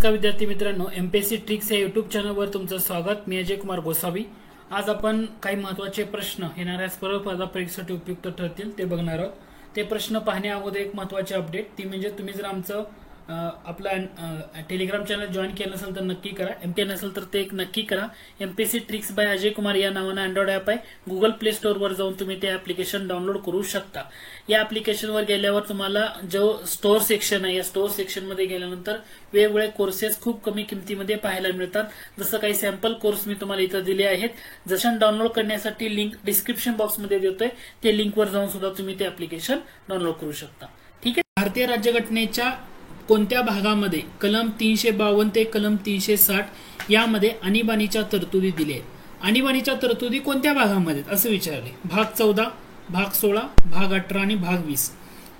नमस्कार विद्यार्थी मित्रांनो, एमपीएससी ट्रिक्स या यूट्यूब चॅनलवर तुमचं स्वागत। मी अजय कुमार गोसावी। आज आपण काही महत्त्वाचे प्रश्न येणाऱ्या स्पर्धा परीक्षेसाठी उपयुक्त ठरतील ते बघणार आहोत। ते प्रश्न पाहण्या अगोदर एक महत्त्वाची अपडेट ती म्हणजे तुम्ही जर आमचं आपला टेलिग्राम चॅनल जॉईन केलं नसेल तर नक्की करा। एमटी नसेल तर ते एक नक्की करा। MPSC tricks bye Ajay Kumar या नावानं अँड्रॉइड ॲप आहे। गुगल प्ले स्टोर वर जाऊन तुम्ही ते ॲप्लिकेशन डाउनलोड करू शकता। या ॲप्लिकेशनवर गेल्यावर तुम्हाला जो स्टोअर सेक्शन आहे या स्टोअर सेक्शन मध्ये गेल्यानंतर वेगवेगळे कोर्सेस खूप कमी किमतीमध्ये पाहायला मिळतात। जसं काही सॅम्पल कोर्स मी तुम्हाला इथं दिले आहेत। जसं डाउनलोड करण्यासाठी लिंक डिस्क्रिप्शन बॉक्स मध्ये देतोय, ते लिंकवर जाऊन सुद्धा तुम्ही ते ॲप्लिकेशन डाउनलोड करू शकता। ठीक आहे। भारतीय राज्यघटनेच्या कोणत्या भागामध्ये कलम 352 ते कलम 360 यामध्ये आणीबाणीच्या तरतुदी दिल्या आहेत? आणीबाणीच्या तरतुदी कोणत्या भागामध्ये असं विचारले? भाग 14, भाग 16, भाग 18 आणि भाग 20।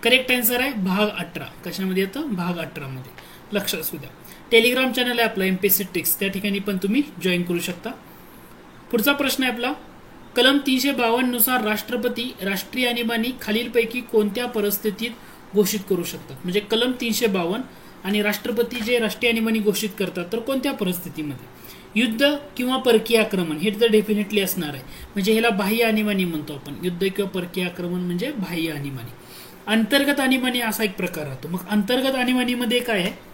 करेक्ट आन्सर आहे भाग 18। कशामध्ये येतं? भाग 18 मध्ये। लक्षात असू द्या। टेलिग्राम चॅनल आहे आपला एमपीएससी ट्रिक्स, त्या ठिकाणी पण तुम्ही जॉईन करू शकता। पुढचा प्रश्न आहे आपला, कलम 352 नुसार राष्ट्रपती राष्ट्रीय आणीबाणी खालीलपैकी कोणत्या परिस्थितीत घोषित करू शकतात? म्हणजे कलम 352 आणि राष्ट्रपती जे राष्ट्रीय आणीबाणी घोषित करतात तर कोणत्या परिस्थितीमध्ये? युद्ध किंवा परकीय आक्रमण हे तर डेफिनेटली असणार आहे, म्हणजे ह्याला बाह्य आणीबाणी म्हणतो आपण। युद्ध किंवा परकीय आक्रमण म्हणजे बाह्य आणीबाणी। अंतर्गत आणीबाणी असा एक प्रकार राहतो। मग अंतर्गत आणीबाणीमध्ये काय आहे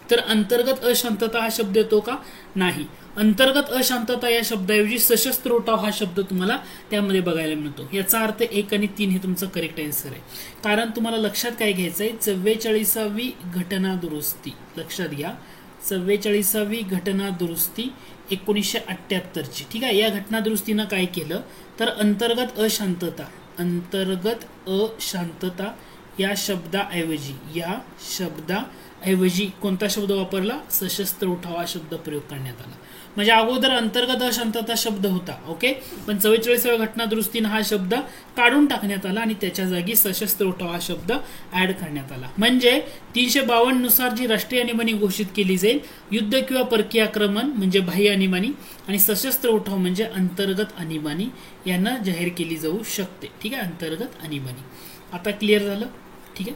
तर अंतर्गत अशांतता हा शब्द येतो का? नाही। अंतर्गत अशांतता या शब्दाऐवजी सशस्त्र उठाव हा शब्द तुम्हाला त्यामध्ये बघायला मिळतो। याचा अर्थ 1 आणि 3 हे तुमचं करेक्ट आन्सर आहे। कारण तुम्हाला लक्षात काय घ्यायचंय, 44वी घटना दुरुस्ती लक्षात घ्या। 44वी घटना दुरुस्ती 1978 ची। ठीक आहे। या घटना दुरुस्तीनं काय केलं तर अंतर्गत अशांतता या शब्दाऐवजी कोणता शब्द वापरला? सशस्त्र उठाव हा शब्द प्रयोग करण्यात आला। म्हणजे अगोदर अंतर्गत अशांतता शब्द होता, ओके, पण 44व्या घटना दुरुस्तीने हा शब्द काढून टाकण्यात आला आणि त्याच्या जागी सशस्त्र उठाव हा शब्द ऍड करण्यात आला। म्हणजे 352 नुसार जी राष्ट्रीय आणीबाणी घोषित केली जाईल, युद्ध किंवा परकीय आक्रमण म्हणजे बाह्य आणीबाणी आणि सशस्त्र उठाव म्हणजे अंतर्गत आणीबाणी यांना जाहीर केली जाऊ शकते। ठीक आहे, अंतर्गत आणीबाणी। आता क्लिअर झालं? ठीक आहे।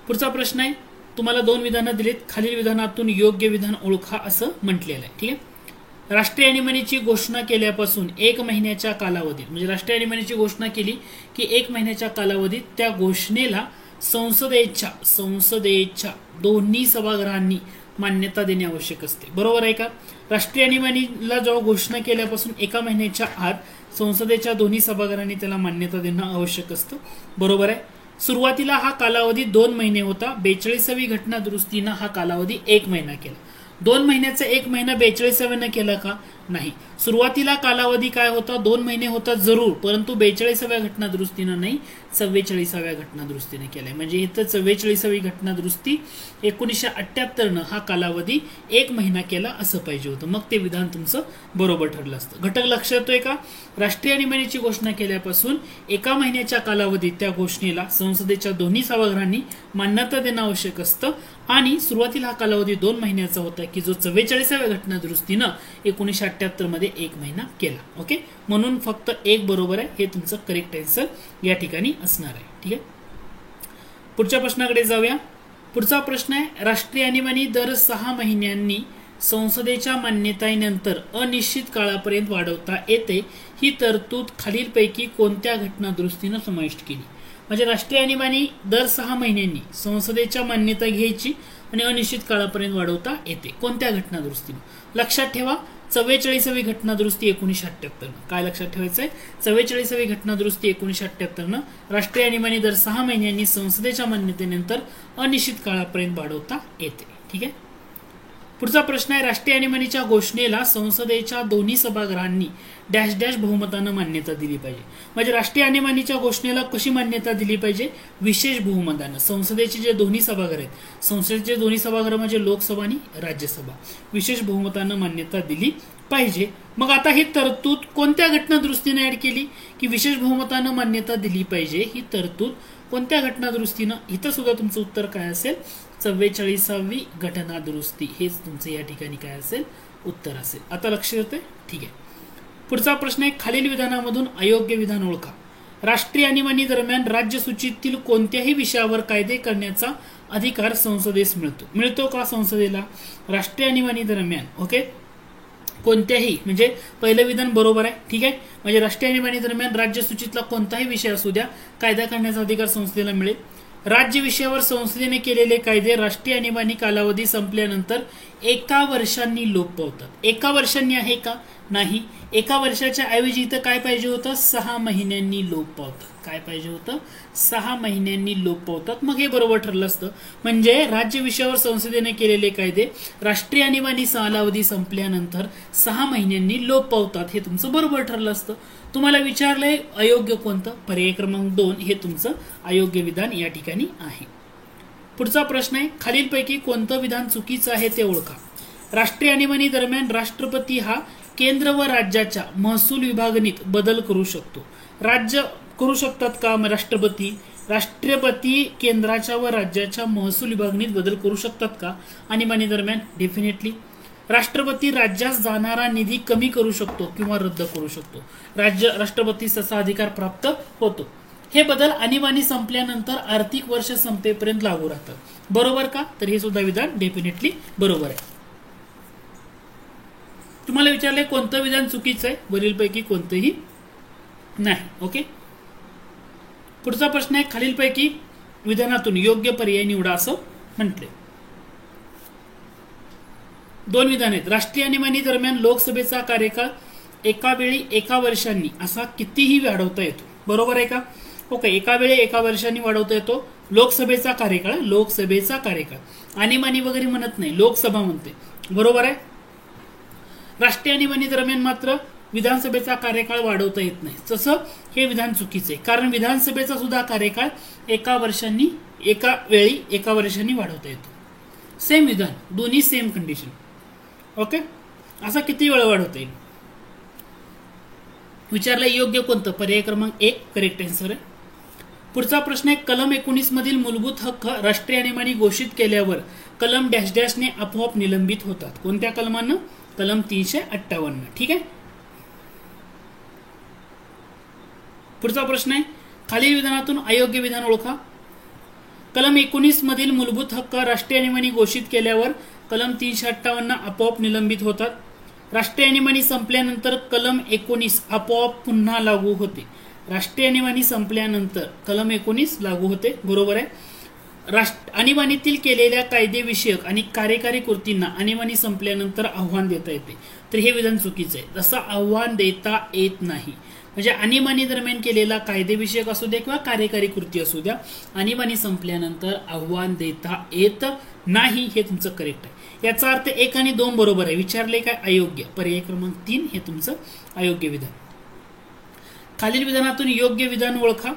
पुढचा प्रश्न आहे, तुम्हाला 2 विधानं दिलीत, खालील विधानातून योग्य विधान ओळखा असं म्हटलेलं आहे। ठीक आहे। राष्ट्रीय आणीबाणीची घोषणा केल्यापासून 1 महिन्याच्या कालावधीत, म्हणजे राष्ट्रीय आणीबाणीची घोषणा केली की 1 महिन्याच्या कालावधीत त्या घोषणेला संसदेच्या दोन्ही सभागृहांनी मान्यता देणे आवश्यक असते। बरोबर आहे का? राष्ट्रीय आणीबाणीला जेव्हा घोषणा केल्यापासून 1 महिन्याच्या आत संसदेच्या दोन्ही सभागृहांनी त्याला मान्यता देणं आवश्यक असतं। बरोबर आहे। सुरुवातीला हा कालावधी 2 महिने होता। 42वी घटना दुरुस्तीनं हा कालावधी 1 महिना केला। 2 महिन्याचा 1 महिना 42व्यानं केला का? नाही। सुरुवातीला कालावधी काय होता? 2 महिने होता जरूर, परंतु 42व्या घटना दुरुस्तीनं नाही, 44व्या घटना दुरुस्तीने केलाय। म्हणजे इथं 44वी घटना दुरुस्ती 1978नं हा कालावधी 1 महिना केला असं पाहिजे होतं, मग ते विधान तुमचं बरोबर ठरलं असतं। घटक लक्षात येतोय का? राष्ट्रीय आणीबाणीची घोषणा केल्यापासून 1 महिन्याच्या कालावधीत त्या घोषणेला संसदेच्या दोन्ही सभागृहांनी मान्यता देणं आवश्यक असतं आणि सुरुवातीला हा कालावधी 2 महिन्याचा होता की जो 44व्या घटना दुरुस्तीनं 1978 मध्ये 1 महिना केला। ओके, म्हणून फक्त 1 बरोबर आहे, हे तुमचं करेक्ट आन्सर या ठिकाणी असणार आहे। ठीक आहे। पुढच्या प्रश्नाकडे जाऊया। पुढचा प्रश्न आहे, राष्ट्रीय आणीबाणी दर 6 महिन्यांनी संसदेच्या मान्यतेनंतर अनिश्चित काळापर्यंत वाढवता येते, ही तरतूद खालीलपैकी कोणत्या घटना दुरुस्तीनं समाविष्ट केली? म्हणजे राष्ट्रीय आणीबाणी दर 6 महिन्यांनी संसदेच्या मान्यता घ्यायची आणि अनिश्चित काळापर्यंत वाढवता येते, कोणत्या घटना दुरुस्तीनं? लक्षात ठेवा, 44वी घटना दुरुस्ती 1978। काय लक्षात ठेवायचंय? 44वी घटना दुरुस्ती 1978नं राष्ट्रीय आणीबाणी दर 6 महिन्यांनी संसदेच्या मान्यतेनंतर अनिश्चित काळापर्यंत वाढवता येते। ठीक आहे। पुढचा प्रश्न आहे, राष्ट्रीय आणीबाणीच्या घोषणेला संसदेच्या दोन्ही सभागृहांनी डॅश डॅश बहुमतानं मान्यता दिली पाहिजे। म्हणजे राष्ट्रीय आणीबाणीच्या घोषणेला कशी मान्यता दिली पाहिजे? विशेष बहुमतानं। संसदेचे जे दोन्ही सभागृह आहेत, संसदेचे दोन्ही सभागृह म्हणजे लोकसभा आणि राज्यसभा, विशेष बहुमतानं मान्यता दिली पाहिजे। मग आता ही तरतूद कोणत्या घटना दुरुस्तीने ऍड केली की विशेष बहुमतानं मान्यता दिली पाहिजे? ही तरतूद कोणत्या घटना दुरुस्तीनं? इथं सुद्धा तुमचं उत्तर काय असेल? 44वी घटना दुरुस्ती हेच तुमचं या ठिकाणी काय असेल? उत्तर असेल। आता लक्ष येतंय? ठीक आहे। पुढचा प्रश्न आहे, खालील विधानामधून अयोग्य विधान ओळखा। राष्ट्रीय आणीबाणी दरम्यान राज्य सूचीतील कोणत्याही विषयावर कायदे करण्याचा अधिकार संसदेस मिळतो का संसदेला? राष्ट्रीय आणीबाणी दरम्यान ओके कोणत्याही म्हणजे पहिलं विधान बरोबर आहे, ठीक आहे. म्हणजे राष्ट्रीय आणीबाणी दरम्यान राज्य सूचीतला कोणताही विषय असू द्या कायदा करण्याचा अधिकार संसदेला मिळेल. राज्य विषयावर संसदेने केलेले कायदे राष्ट्रीय आणीबाणी कालावधी संपल्यानंतर 1 वर्षांनी लोप पावतात. 1 वर्षांनी आहे का? नाही. 1 वर्षाच्या ऐवजी इथं काय पाहिजे होतं? 6 महिन्यांनी लोप पावतात. काय पाहिजे होतं? 6 महिन्यांनी लोप पावतात. मग हे बरोबर ठरलं असतं. म्हणजे राज्य विषयावर संसदेने केलेले कायदे राष्ट्रीय आणीबाणी कालावधी संपल्यानंतर 6 महिन्यांनी लोप पावतात. हे तुमचं बरोबर ठरलं असतं. तुम्हाला विचारलंय अयोग्य कोणतं? पर्याय क्रमांक 2 हे तुमचं अयोग्य विधान या ठिकाणी आहे. पुढचा प्रश्न आहे, खालीलपैकी कोणतं विधान चुकीचं आहे ते ओळखा. राष्ट्रीय आणीबाणी दरम्यान राष्ट्रपती हा केंद्र व राज्याच्या महसूल विभागणीत बदल करू शकतो. राज्य करू शकतात का? राष्ट्रपती केंद्राच्या व राज्याच्या महसूल विभागणीत बदल करू शकतात का आणीबाणी दरम्यान? डेफिनेटली. राष्ट्रपती राज्यास जाणारा निधी कमी करू शकतो किंवा रद्द करू शकतो. राष्ट्रपतीस तसा अधिकार प्राप्त होतो. हे बदल आणीबाणी संपल्यानंतर आर्थिक वर्ष संपेपर्यंत लागू राहतात. बरोबर का? तर हे सुद्धा विधान डेफिनेटली बरोबर आहे. तुम्हाला विचारले कोणतं विधान चुकीचं आहे? वरीलपैकी कोणतंही नाही. ओके. पुढचा प्रश्न आहे, खालीलपैकी विधानातून योग्य पर्याय निवडा असं म्हटले. 2 विधान आहेत. राष्ट्रीय आणीबाणी दरम्यान लोकसभेचा कार्यकाळ एका वेळी 1 वर्षांनी असा कितीही वाढवता येतो. बरोबर आहे का? ओके. एका वेळी 1 वर्षांनी वाढवता येतो. लोकसभेचा कार्यकाळ आणीबाणी वगैरे म्हणत नाही, लोकसभा म्हणते. बरोबर आहे. राष्ट्रीय आणीबाणी दरम्यान मात्र विधानसभेचा कार्यकाळ वाढवता येत नाही. तसं हे विधान चुकीचे आहे, कारण विधानसभेचा सुद्धा कार्यकाळ 1 वर्षांनी वाढवता येतो. सेम विधान, दोन्ही सेम कंडिशन. ओके. असा किती वेळा वाढवता येईल? विचारलं योग्य कोणतं? पर्याय क्रमांक 1 करेक्ट आन्सर आहे. पुढचा प्रश्न आहे, कलम 19 मधील मूलभूत हक्क राष्ट्रीय आणीबाणी घोषित केल्यावर कलम डॅश डॅशने आपोआप निलंबित होतात. कोणत्या कलमानं? कलम 358. ठीक आहे. पुढचा प्रश्न आहे, खालील विधानातून अयोग्य विधान ओळखा. कलम 19 मधील मूलभूत हक्क राष्ट्रीय आणीबाणी घोषित केल्यावर कलम 358 आपोआप निलंबित होतात. राष्ट्रीय आणीबाणी संपल्यानंतर कलम 19 आपोआप पुन्हा लागू होते. राष्ट्रीय आणीबाणी संपल्यानंतर कलम 19 लागू होते. बरोबर आहे. आणीबाणीतील केलेल्या कायदेविषयक आणि कार्यकारी कृतींना आणीबाणी संपल्यानंतर आव्हान देता येते. तर हे विधान चुकीचं आहे. तसं आव्हान देता येत नाही. म्हणजे आणीबाणी दरम्यान केलेला कायदेविषयक असू द्या किंवा कार्यकारी कृती असू द्या, आणीबाणी संपल्यानंतर आव्हान देता येत नाही. हे तुमचं करेक्ट आहे. याचा अर्थ 1 आणि 2 बरोबर आहे. विचारले काय? अयोग्य. पर्याय क्रमांक 3 हे तुमचं अयोग्य विधान. खालील विधानातून योग्य विधान ओळखा.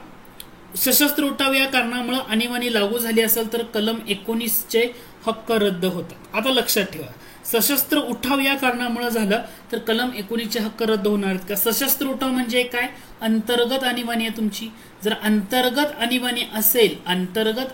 सशस्त्र उठाव या कारणामुळे आणीबाणी लागू झाली असेल तर कलम 19 चे हक्क रद्द होतात. आता लक्षात ठेवा, सशस्त्र उठाव या कारणामुळे झालं तर कलम 19 चे हक्क रद्द होणार आहेत का? सशस्त्र उठाव म्हणजे काय? अंतर्गत आणीबाणी आहे तुमची. जर अंतर्गत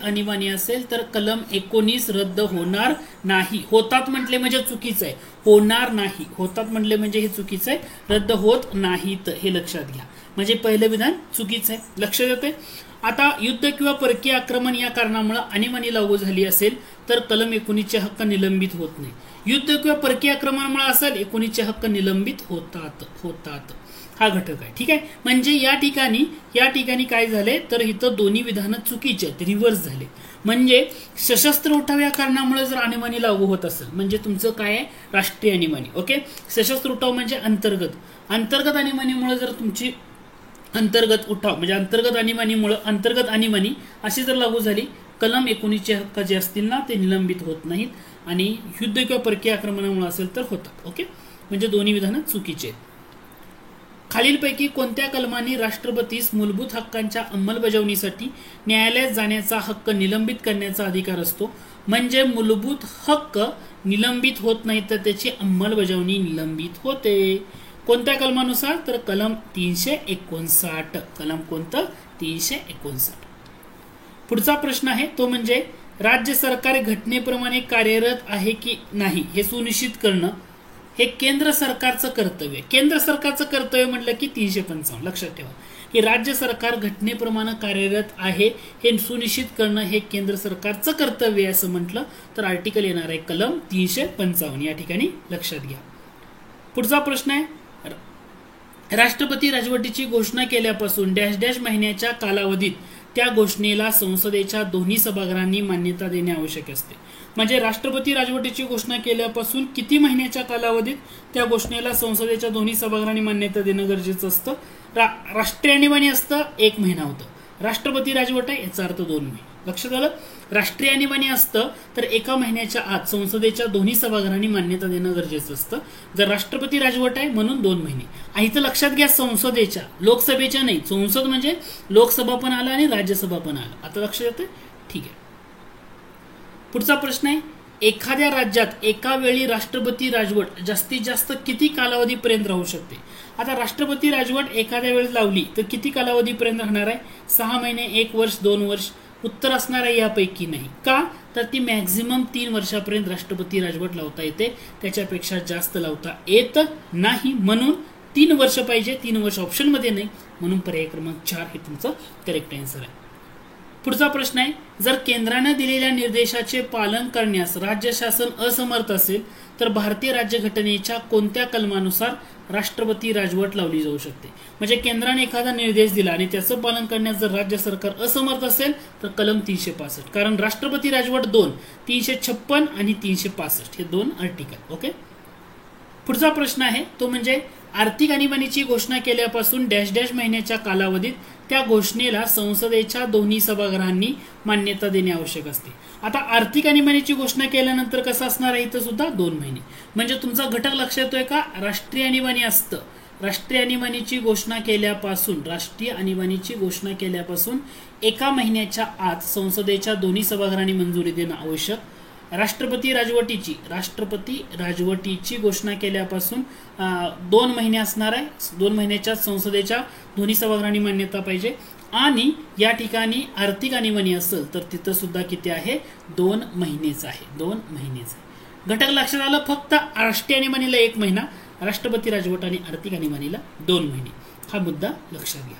आणीबाणी असेल तर कलम 19 रद्द होणार नाही. होतात म्हटले म्हणजे चुकीचं आहे. होणार नाही. होतात म्हटले म्हणजे हे चुकीचं आहे. रद्द होत नाहीत हे लक्षात घ्या. म्हणजे पहिलं विधान चुकीचं आहे. लक्षात येते. आता युद्ध किंवा परकीय आक्रमण या कारणामुळे आणीबाणी लागू झाली असेल तर कलम 19 चे हक्क निलंबित होत नाही. युद्ध किंवा परकीय आक्रमणामुळे असेल 19 चे हक्क निलंबित होतात. हा घटक आहे. ठीक आहे. म्हणजे या ठिकाणी काय झाले तर इथं दोन्ही विधानं चुकीचे आहेत, रिव्हर्स झाले. म्हणजे सशस्त्र उठाव या कारणामुळे जर आणीबाणी लागू होत असेल म्हणजे तुमचं काय आहे? राष्ट्रीय आणीबाणी. ओके. सशस्त्र उठाव म्हणजे अंतर्गत आणीबाणीमुळे जर तुमची अंतर्गत उठाव म्हणजे अंतर्गत आणीबाणी अशी जर लागू झाली, कलम 19 चे हक्क जे असतील ना ते निलंबित होत नाहीत आणि युद्ध किंवा परकीय आक्रमणामुळे असेल तर होतात. ओके. म्हणजे दोन्ही विधानं चुकीचे आहेत. खालीलपैकी कोणत्या कलमाने राष्ट्रपतीस मूलभूत हक्कांच्या अंमलबजावणीसाठी न्यायालयात जाण्याचा हक्क निलंबित करण्याचा अधिकार असतो? म्हणजे मूलभूत हक्क निलंबित होत नाही तर त्याची अंमलबजावणी निलंबित होते. कोणत्या कलमानुसार? तर कलम 359. कलम कोणतं? 359. पुढचा प्रश्न आहे तो म्हणजे राज्य सरकार घटनेप्रमाणे कार्यरत आहे की नाही हे सुनिश्चित करणं हे केंद्र सरकारचं कर्तव्य. केंद्र सरकारचं कर्तव्य म्हटलं की 355. लक्षात ठेवा. की राज्य सरकार घटनेप्रमाणे कार्यरत आहे हे सुनिश्चित करणं हे केंद्र सरकारचं कर्तव्य आहे असं म्हटलं तर आर्टिकल येणार आहे कलम 355 या ठिकाणी लक्षात घ्या. पुढचा प्रश्न आहे, राष्ट्रपती राजवटीची घोषणा केल्यापासून डॅश डॅश महिन्याच्या कालावधीत त्या घोषणेला संसदेच्या दोन्ही सभागृहांनी मान्यता देणे आवश्यक असते. म्हणजे राष्ट्रपती राजवटीची घोषणा केल्यापासून किती महिन्याच्या कालावधीत त्या घोषणेला संसदेच्या दोन्ही सभागृहांनी मान्यता देणं गरजेचं असतं. राष्ट्रीय आणीबाणी असतं 1 महिना होतं. राष्ट्रपती राजवट आहे याचा अर्थ 2 महिने. लक्षात आलं. राष्ट्रीय आणीबाणी असतं तर 1 महिन्याच्या आत संसदेच्या दोन्ही सभागृहांनी मान्यता देणं गरजेचं असतं. जर राष्ट्रपती राजवट आहे म्हणून 2 महिने. आणि इथं लक्षात घ्या संसदेच्या, लोकसभेच्या नाही. संसद म्हणजे लोकसभा पण आलं आणि राज्यसभा पण आलं. आता लक्षात येतं. ठीक आहे. पुढचा प्रश्न आहे, एखाद्या राज्यात एका वेळी राष्ट्रपती राजवट जास्तीत जास्त किती कालावधीपर्यंत राहू शकते. आता राष्ट्रपती राजवट एखाद्या वेळेस लावली तर किती कालावधीपर्यंत राहणार आहे. 6 महिने, 1 वर्ष, 2 वर्ष. उत्तर असणार आहे यापैकी नाही. का तर ती मॅक्झिमम 3 वर्षापर्यंत राष्ट्रपती राजवट लावता येते, त्याच्यापेक्षा जास्त लावता येत नाही. म्हणून 3 वर्ष पाहिजे. 3 वर्ष ऑप्शन मध्ये नाही, म्हणून पर्याय क्रमांक 4 हे तुमचं करेक्ट आन्सर आहे. पुढचा प्रश्न आहे, जर केंद्राने दिलेल्या निर्देशाचे पालन करण्यास राज्य शासन असमर्थ असेल तर भारतीय राज्यघटनेच्या कोणत्या कलमानुसार राष्ट्रपती राजवट लावली जाऊ शकते. म्हणजे केंद्राने एखादा निर्देश दिला आणि त्याचं पालन करण्यास जर राज्य सरकार असमर्थ असेल तर कलम 365. कारण राष्ट्रपती राजवट 2, 356 आणि 365 हे 2 आर्टिकल. ओके. पुढचा प्रश्न आहे तो म्हणजे आर्थिक आणीबाणीची घोषणा केल्यापासून डॅश डॅश महिन्याच्या कालावधीत त्या घोषणेला संसदेच्या दोन्ही सभागृहांनी मान्यता देणे आवश्यक असते. आता आर्थिक आणीबाणीची घोषणा केल्यानंतर कसं असणार आहे इथं सुद्धा 2 महिने. म्हणजे तुमचा घटक लक्षात येतोय का. राष्ट्रीय आणीबाणी असतं. राष्ट्रीय आणीबाणीची घोषणा केल्यापासून 1 महिन्याच्या आत संसदेच्या दोन्ही सभागृहांनी मंजुरी देणं आवश्यक. राष्ट्रपती राजवटीची घोषणा केल्यापासून 2 महिने असणार आहे. 2 महिन्याच्या संसदेच्या दोन्ही सभागृहांनी मान्यता पाहिजे. आणि या ठिकाणी आर्थिक आणीबाणी असेल तर तिथं सुद्धा किती आहे 2 महिनेच आहे. 2 महिनेच आहे. घटक लक्षात आलं. फक्त राष्ट्रीय आणीबाणीला 1 महिना, राष्ट्रपती राजवट आणि आर्थिक आणीबाणीला 2 महिने. हा मुद्दा लक्षात घ्या.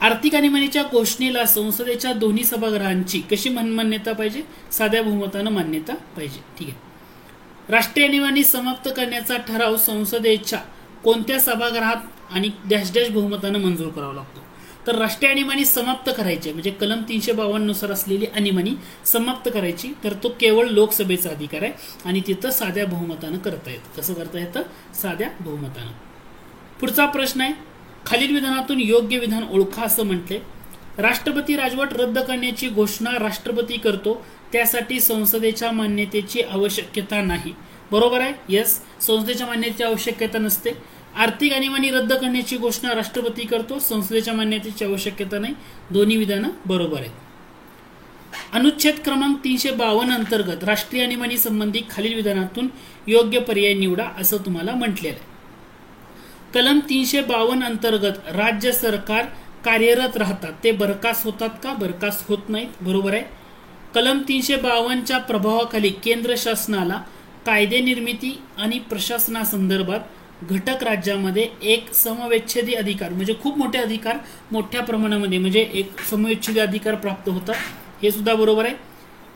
आर्थिक आणीबाणीच्या घोषणेला संसदेच्या दोन्ही सभागृहांची कशी मान्यता पाहिजे. साध्या बहुमतानं मान्यता पाहिजे. ठीक आहे. राष्ट्रीय आणीबाणी समाप्त करण्याचा ठराव संसदेच्या कोणत्या सभागृहात आणि डॅश डॅश बहुमतानं मंजूर करावा लागतो. तर राष्ट्रीय आणीबाणी समाप्त करायची म्हणजे कलम 352 नुसार असलेली आणीबाणी समाप्त करायची तर तो केवळ लोकसभेचा अधिकार आहे आणि तिथं साध्या बहुमतानं करता येतं. कसं करता येतं. साध्या बहुमतानं. पुढचा प्रश्न आहे, खालील विधानातून योग्य विधान ओळखा असं म्हटले. राष्ट्रपती राजवट रद्द करण्याची घोषणा राष्ट्रपती करतो, त्यासाठी संसदेच्या मान्यतेची आवश्यकता नाही. बरोबर आहे. येस, संसदेच्या मान्यतेची आवश्यकता नसते. आर्थिक आणीबाणी रद्द करण्याची घोषणा राष्ट्रपती करतो, संसदेच्या मान्यतेची आवश्यकता नाही. दोन्ही विधानं बरोबर आहेत. अनुच्छेद क्रमांक 352 अंतर्गत राष्ट्रीय आणीबाणी संबंधी खालील विधानातून योग्य पर्याय निवडा असं तुम्हाला म्हटलेलं आहे. कलम 352 अंतर्गत राज्य सरकार कार्यरत राहतात, ते बरखास्त होतात का. बरखास्त होत नाहीत. बरोबर आहे. कलम 352च्या प्रभावाखाली केंद्र शासनाला कायदे निर्मिती आणि प्रशासनासंदर्भात घटक राज्यामध्ये एक समवेच्छेदी अधिकार म्हणजे खूप मोठे अधिकार मोठ्या प्रमाणामध्ये म्हणजे एक समवेच्छेदी अधिकार प्राप्त होतात. हे सुद्धा बरोबर आहे.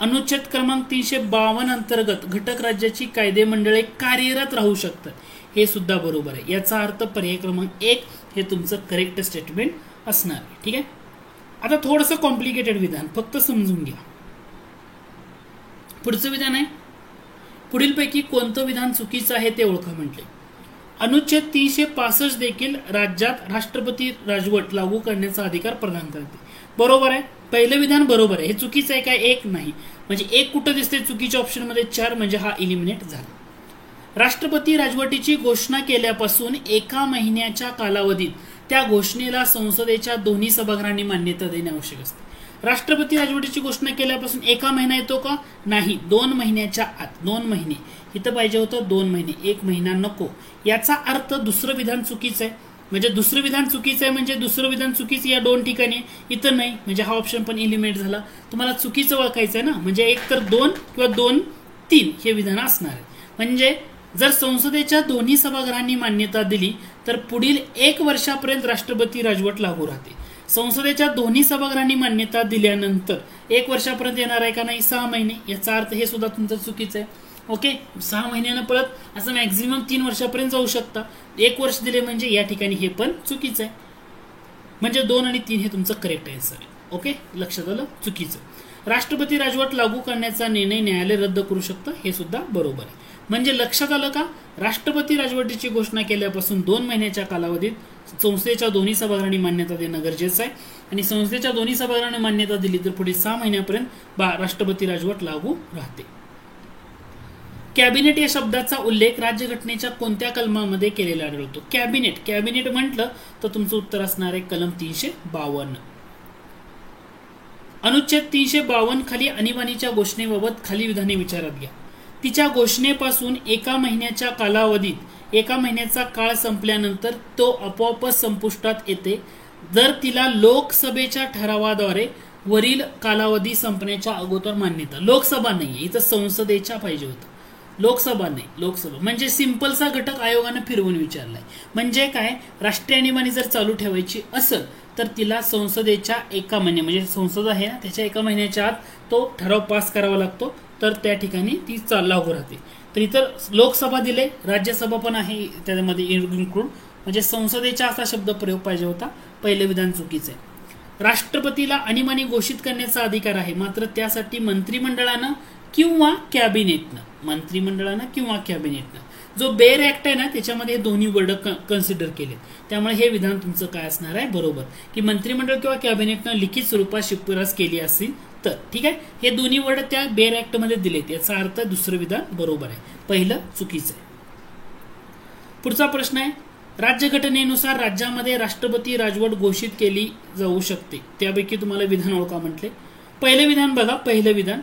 अनुच्छेद क्रमांक 352 अंतर्गत घटक राज्याची कायदे मंडळे कार्यरत राहू शकतात. हे सुद्धा बरोबर आहे. याचा अर्थ पर्याय क्रमांक 1 हे तुमचं करेक्ट स्टेटमेंट असणार आहे. ठीक आहे. आता थोडंसं कॉम्प्लिकेटेड विधान फक्त समजून घ्या. पुढचं विधान आहे, पुढीलपैकी कोणतं विधान चुकीचं आहे ते ओळखा म्हटले. अनुच्छेद 365 देखील राज्यात राष्ट्रपती राजवट लागू करण्याचा अधिकार प्रदान करते. बरोबर आहे. पहिलं विधान बरोबर आहे. हे चुकीचं आहे काय. 1 नाही. म्हणजे 1 कुठं दिसते चुकीच्या ऑप्शन मध्ये 4 म्हणजे हा इलिमिनेट झाला. राष्ट्रपती राजवटीची घोषणा केल्यापासून 1 महिन्याच्या कालावधीत त्या घोषणेला संसदेच्या दोन्ही सभागृहांनी मान्यता देणे आवश्यक असते. राष्ट्रपती राजवटीची घोषणा केल्यापासून 1 महिना येतो का. नाही. 2 महिन्याच्या आत. 2 महिने इथं पाहिजे होतं 2 महिने. 1 महिना नको. याचा अर्थ दुसरं विधान चुकीचं आहे. म्हणजे दुसरं विधान चुकीचं आहे म्हणजे दुसरं विधान चुकीचं या 2 ठिकाणी इथं नाही. म्हणजे हा ऑप्शन पण इलिमिनेट झाला. तुम्हाला चुकीचं ओळखायचं आहे ना. म्हणजे एक तर 2 किंवा 2, 3 हे विधान असणार आहे. म्हणजे जर संसदेच्या दोन्ही सभागृहांनी मान्यता दिली तर पुढील 1 वर्षापर्यंत राष्ट्रपती राजवट लागू राहते. संसदेच्या दोन्ही सभागृहांनी मान्यता दिल्यानंतर 1 वर्षापर्यंत येणार आहे का नाही, 6 महिने. याचा अर्थ हे सुद्धा तुमचं चुकीचं आहे. ओके, 6 महिन्यानं परत असं मॅक्झिमम 3 वर्षापर्यंत जाऊ शकता. 1 वर्ष दिले म्हणजे या ठिकाणी हे पण चुकीचं आहे. म्हणजे 2 आणि 3 हे तुमचं करेक्ट आन्सर आहे. ओके, लक्षात आलं, चुकीचं. राष्ट्रपती राजवट लागू करण्याचा निर्णय न्यायालय रद्द करू शकतं, हे सुद्धा बरोबर आहे. म्हणजे लक्षात आलं का, राष्ट्रपती राजवटीची घोषणा केल्यापासून 2 महिन्याच्या कालावधीत संसदेच्या दोन्ही सभागृहांनी मान्यता देणं गरजेचं आहे. आणि संसदेच्या दोन्ही सभागृहांनी मान्यता दिली तर पुढील 6 महिन्यापर्यंत राष्ट्रपती राजवट लागू राहते. कॅबिनेट या शब्दाचा उल्लेख राज्यघटनेच्या कोणत्या कलमामध्ये केलेला आढळतो? कॅबिनेट म्हटलं तर तुमचं उत्तर असणार आहे कलम 352. अनुच्छेद 352 खाली आणीबाणीच्या घोषणेबाबत खाली विधाने विचारात घ्या. तिच्या घोषणेपासून 1 महिन्याच्या कालावधीत 1 महिन्याचा काळ संपल्यानंतर तो आपोआपच संपुष्टात येते जर तिला लोकसभेच्या ठरावाद्वारे वरील कालावधी संपण्याच्या अगोदर मान्यता. लोकसभा नाहीये इथं, संसदेच्या पाहिजे होतं, लोकसभा नाही. लोकसभा म्हणजे सिंपलचा घटक आयोगानं फिरवून विचारलाय. म्हणजे काय, राष्ट्रीय आणीबाणी जर चालू ठेवायची असेल तर तिला संसदेच्या 1 महिने म्हणजे संसद आहे ना त्याच्या 1 महिन्याच्या आत तो ठराव पास करावा लागतो, तर त्या ठिकाणी ती लागू राहते. तर इतर लोकसभा दिले, राज्यसभा पण आहे त्यामध्ये इन्क्लूड, म्हणजे संसदेच्या असा शब्द प्रयोग पाहिजे होता. पहिलं विधान चुकीचं आहे. राष्ट्रपतीला आणीबाणी घोषित करण्याचा अधिकार आहे, मात्र त्यासाठी मंत्रिमंडळानं किंवा कॅबिनेटनं जो बेअर ऍक्ट आहे ना त्याच्यामध्ये हे दोन्ही वर्ड कन्सिडर केले. त्यामुळे हे विधान तुमचं काय असणार आहे, बरोबर, की मंत्रिमंडळ किंवा कॅबिनेटनं लिखित स्वरूपात शिफारस केली असेल तर. ठीक आहे, हे दोन्ही वर्ड त्या बेअर ऍक्ट मध्ये दिलेत, याचा अर्थ दुसरं विधान बरोबर आहे, पहिलं चुकीचं आहे. पुढचा प्रश्न आहे, राज्यघटनेनुसार राज्यामध्ये राष्ट्रपती राजवट घोषित केली जाऊ शकते. त्यापैकी तुम्हाला विधान ओळखा म्हटले. पहिलं विधान बघा, पहिलं विधान,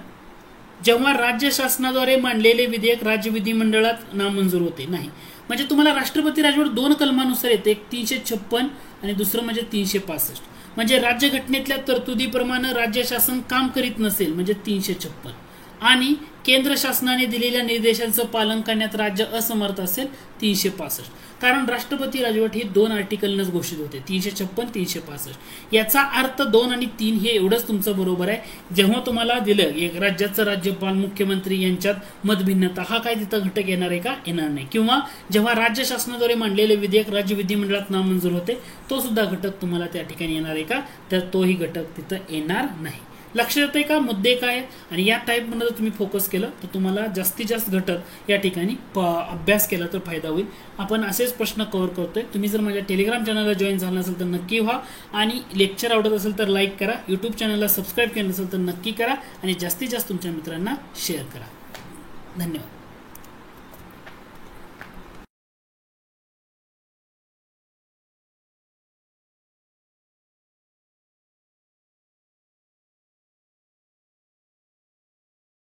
जेव्हा राज्य शासनाद्वारे मांडलेले विधेयक राज्य विधिमंडळात नामंजूर होते. नाही, म्हणजे तुम्हाला राष्ट्रपती राजवट 2 कलमानुसार येते, एक 356 आणि दुसरं म्हणजे 365. म्हणजे राज्यघटनेतल्या तरतुदीप्रमाणे राज्य शासन काम करीत नसेल म्हणजे 356, आणि केंद्र शासनाने दिलेल्या निर्देशांचं पालन करण्यात राज्य असमर्थ असेल 365. कारण राष्ट्रपती राजवट ही 2 आर्टिकलनच घोषित होते, 356 365. याचा अर्थ 2 आणि 3 हे एवढंच तुमचं बरोबर आहे. जेव्हा तुम्हाला दिलं एक राज्याचं राज्यपाल मुख्यमंत्री यांच्यात मतभिन्नता, हा काय तिथं घटक येणार आहे का, येणार नाही. किंवा जेव्हा राज्य शासनाद्वारे मांडलेले विधेयक राज्य विधिमंडळात नामंजूर होते, तो सुद्धा घटक तुम्हाला त्या ठिकाणी येणार आहे का, तर तोही घटक तिथं येणार नाही. लक्षात येते का मुद्दे काय. आणि या टाईपमध्ये जर तुम्ही फोकस केलं तर तुम्हाला जास्तीत जास्त घटक या ठिकाणी अभ्यास केला तर फायदा होईल. आपण असेच प्रश्न कव्हर करतोय. तुम्ही जर माझ्या टेलिग्राम चॅनलला जॉईन झाला नसेल तर नक्की व्हा, आणि लेक्चर आवडत असेल तर लाईक करा, यूट्यूब चॅनलला सबस्क्राईब केलं नसेल तर नक्की करा, आणि जास्तीत जास्त तुमच्या मित्रांना शेअर करा. धन्यवाद.